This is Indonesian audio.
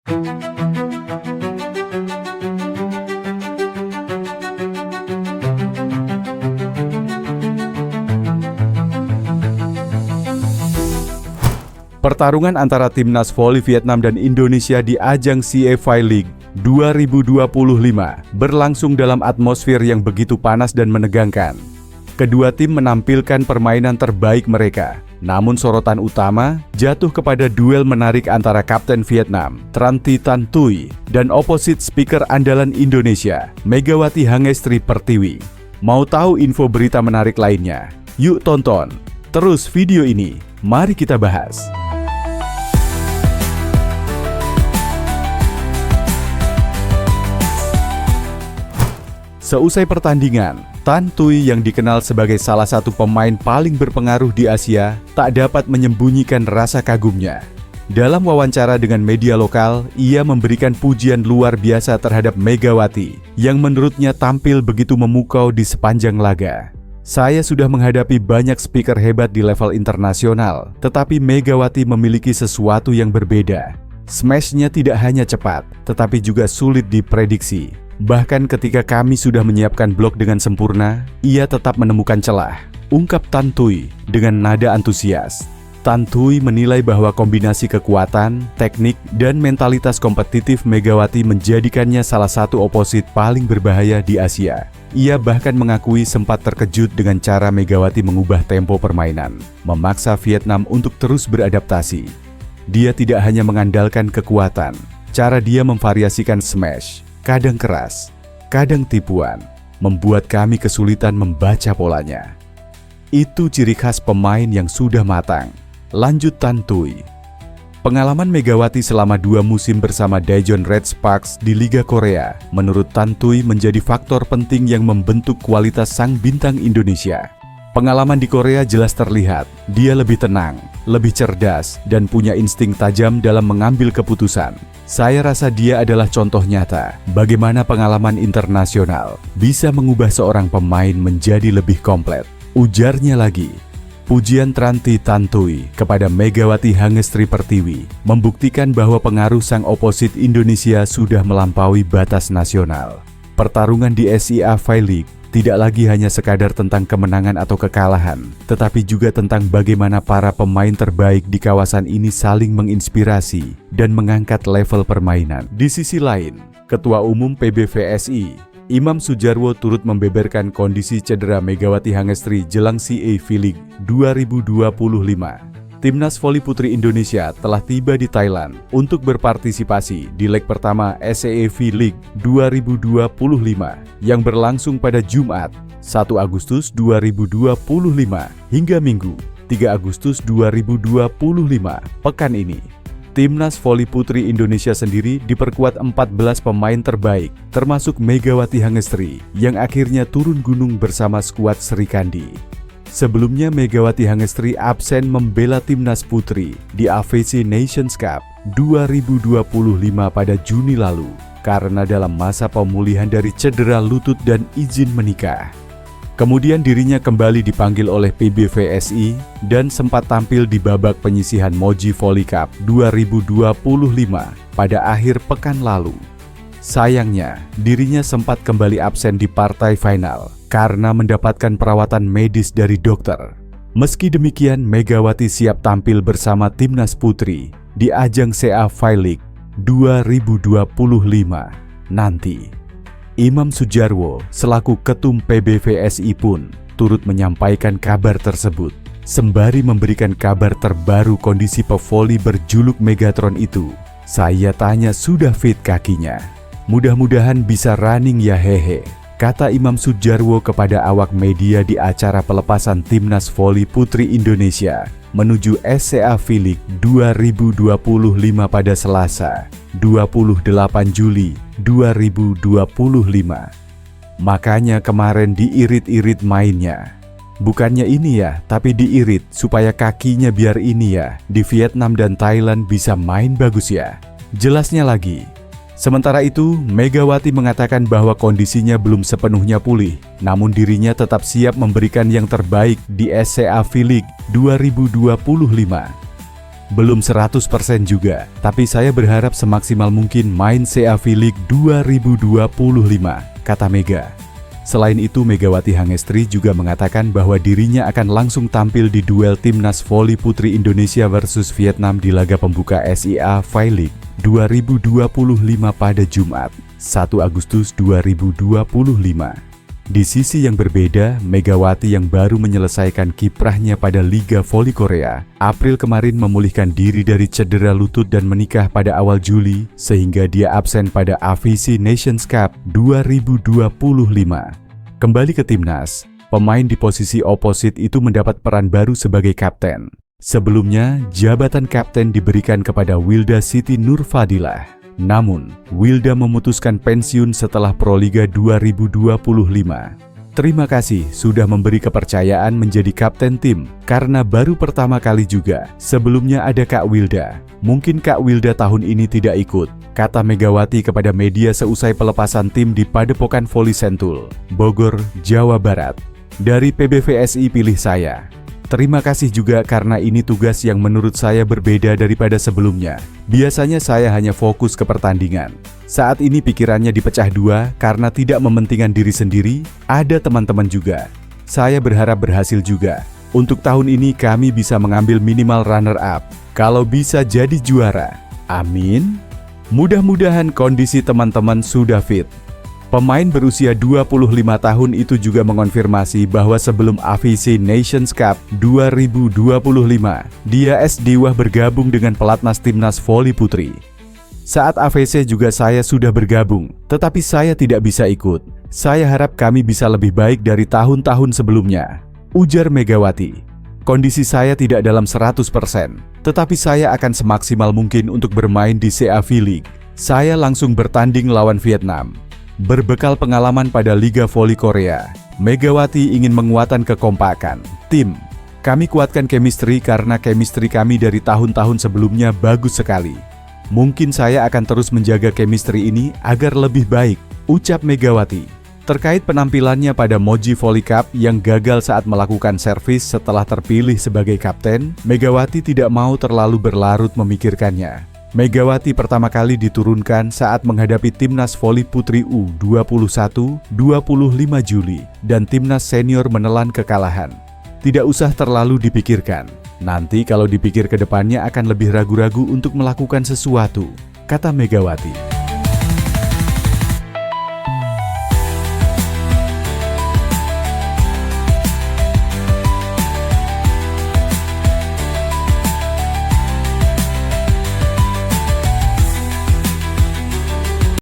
Pertarungan antara timnas voli Vietnam dan Indonesia di ajang CAF League 2025 berlangsung dalam atmosfer yang begitu panas dan menegangkan. Kedua tim menampilkan permainan terbaik mereka, namun sorotan utama jatuh kepada duel menarik antara Kapten Vietnam, Tran Thi Tan Thuy, dan opposite speaker andalan Indonesia, Megawati Hangestri Pertiwi. Mau tahu info berita menarik lainnya? Yuk tonton terus video ini, mari kita bahas. Seusai pertandingan, Tan Thuy yang dikenal sebagai salah satu pemain paling berpengaruh di Asia tak dapat menyembunyikan rasa kagumnya. Dalam wawancara dengan media lokal, ia memberikan pujian luar biasa terhadap Megawati yang menurutnya tampil begitu memukau di sepanjang laga. Saya sudah menghadapi banyak speaker hebat di level internasional, tetapi Megawati memiliki sesuatu yang berbeda. Smash-nya tidak hanya cepat, tetapi juga sulit diprediksi. Bahkan ketika kami sudah menyiapkan blok dengan sempurna, ia tetap menemukan celah, ungkap Tan Thuy dengan nada antusias. Tan Thuy menilai bahwa kombinasi kekuatan, teknik, dan mentalitas kompetitif Megawati menjadikannya salah satu oposit paling berbahaya di Asia. Ia bahkan mengakui sempat terkejut dengan cara Megawati mengubah tempo permainan, memaksa Vietnam untuk terus beradaptasi. Dia tidak hanya mengandalkan kekuatan, cara dia memvariasikan smash, kadang keras, kadang tipuan, membuat kami kesulitan membaca polanya. Itu ciri khas pemain yang sudah matang, lanjut Tan Thuy. Pengalaman Megawati selama 2 musim bersama Daejeon Red Sparks di Liga Korea, menurut Tan Thuy menjadi faktor penting yang membentuk kualitas sang bintang Indonesia. Pengalaman di Korea jelas terlihat, dia lebih tenang, lebih cerdas, dan punya insting tajam dalam mengambil keputusan. Saya rasa dia adalah contoh nyata bagaimana pengalaman internasional bisa mengubah seorang pemain menjadi lebih komplit. Ujarnya lagi. Pujian Tran Thi Tan Thuy kepada Megawati Hangestri Pertiwi membuktikan bahwa pengaruh sang oposit Indonesia sudah melampaui batas nasional. Pertarungan di CAF League tidak lagi hanya sekadar tentang kemenangan atau kekalahan, tetapi juga tentang bagaimana para pemain terbaik di kawasan ini saling menginspirasi dan mengangkat level permainan. Di sisi lain, Ketua Umum PBVSI, Imam Sudjarwo turut membeberkan kondisi cedera Megawati Hangestri jelang CAF League 2025. Timnas voli putri Indonesia telah tiba di Thailand untuk berpartisipasi di leg pertama CAF League 2025 yang berlangsung pada Jumat 1 Agustus 2025 hingga Minggu 3 Agustus 2025 pekan ini. Timnas voli putri Indonesia sendiri diperkuat 14 pemain terbaik, termasuk Megawati Hangestri yang akhirnya turun gunung bersama skuad Sri Kandi. Sebelumnya Megawati Hangestri absen membela timnas putri di AFC Nations Cup 2025 pada Juni lalu karena dalam masa pemulihan dari cedera lutut dan izin menikah. Kemudian dirinya kembali dipanggil oleh PBVSI dan sempat tampil di babak penyisihan Moji Volley Cup 2025 pada akhir pekan lalu. Sayangnya, dirinya sempat kembali absen di partai final karena mendapatkan perawatan medis dari dokter. Meski demikian, Megawati siap tampil bersama timnas putri di ajang CAF League 2025 nanti. Imam Sudjarwo selaku Ketum PBVSI pun turut menyampaikan kabar tersebut, sembari memberikan kabar terbaru kondisi pevoli berjuluk Megatron itu. Saya tanya sudah fit kakinya. Mudah-mudahan bisa running ya hehe, kata Imam Sudjarwo kepada awak media di acara pelepasan Timnas Voli Putri Indonesia menuju CAF League 2025 pada Selasa, 28 Juli 2025. Makanya kemarin diirit-irit mainnya. Bukannya ini ya, tapi diirit supaya kakinya biar ini ya, di Vietnam dan Thailand bisa main bagus ya. Jelasnya lagi. Sementara itu, Megawati mengatakan bahwa kondisinya belum sepenuhnya pulih, namun dirinya tetap siap memberikan yang terbaik di CAF League 2025. Belum 100% juga, tapi saya berharap semaksimal mungkin main CAV League 2025, kata Mega. Selain itu, Megawati Hangestri juga mengatakan bahwa dirinya akan langsung tampil di duel Timnas Voli Putri Indonesia versus Vietnam di laga pembuka SIA V League 2025 pada Jumat, 1 Agustus 2025. Di sisi yang berbeda, Megawati yang baru menyelesaikan kiprahnya pada Liga Voli Korea, April kemarin memulihkan diri dari cedera lutut dan menikah pada awal Juli, sehingga dia absen pada AVC Nations Cup 2025. Kembali ke timnas, pemain di posisi oposit itu mendapat peran baru sebagai kapten. Sebelumnya, jabatan kapten diberikan kepada Wilda Siti Nurfadilah. Namun, Wilda memutuskan pensiun setelah Proliga 2025. Terima kasih sudah memberi kepercayaan menjadi kapten tim, karena baru pertama kali juga. Sebelumnya ada Kak Wilda. Mungkin Kak Wilda tahun ini tidak ikut, kata Megawati kepada media seusai pelepasan tim di Padepokan Voli Sentul, Bogor, Jawa Barat. Dari PBVSI pilih saya. Terima kasih juga karena ini tugas yang menurut saya berbeda daripada sebelumnya. Biasanya saya hanya fokus ke pertandingan. Saat ini pikirannya dipecah dua karena tidak mementingkan diri sendiri, ada teman-teman juga. Saya berharap berhasil juga. Untuk tahun ini kami bisa mengambil minimal runner-up. Kalau bisa jadi juara. Amin. Mudah-mudahan kondisi teman-teman sudah fit. Pemain berusia 25 tahun itu juga mengonfirmasi bahwa sebelum AVC Nations Cup 2025, dia Dewa bergabung dengan pelatnas Timnas Voli Putri. Saat AVC juga saya sudah bergabung, tetapi saya tidak bisa ikut. Saya harap kami bisa lebih baik dari tahun-tahun sebelumnya, ujar Megawati. Kondisi saya tidak dalam 100%, tetapi saya akan semaksimal mungkin untuk bermain di CAV League. Saya langsung bertanding lawan Vietnam. Berbekal pengalaman pada Liga Voli Korea, Megawati ingin menguatkan kekompakan tim. Kami kuatkan chemistry karena chemistry kami dari tahun-tahun sebelumnya bagus sekali. Mungkin saya akan terus menjaga chemistry ini agar lebih baik, ucap Megawati. Terkait penampilannya pada Moji Voli Cup yang gagal saat melakukan servis setelah terpilih sebagai kapten, Megawati tidak mau terlalu berlarut memikirkannya. Megawati pertama kali diturunkan saat menghadapi Timnas Voli Putri U21 25 Juli dan Timnas Senior menelan kekalahan. Tidak usah terlalu dipikirkan. Nanti kalau dipikir ke depannya akan lebih ragu-ragu untuk melakukan sesuatu, kata Megawati.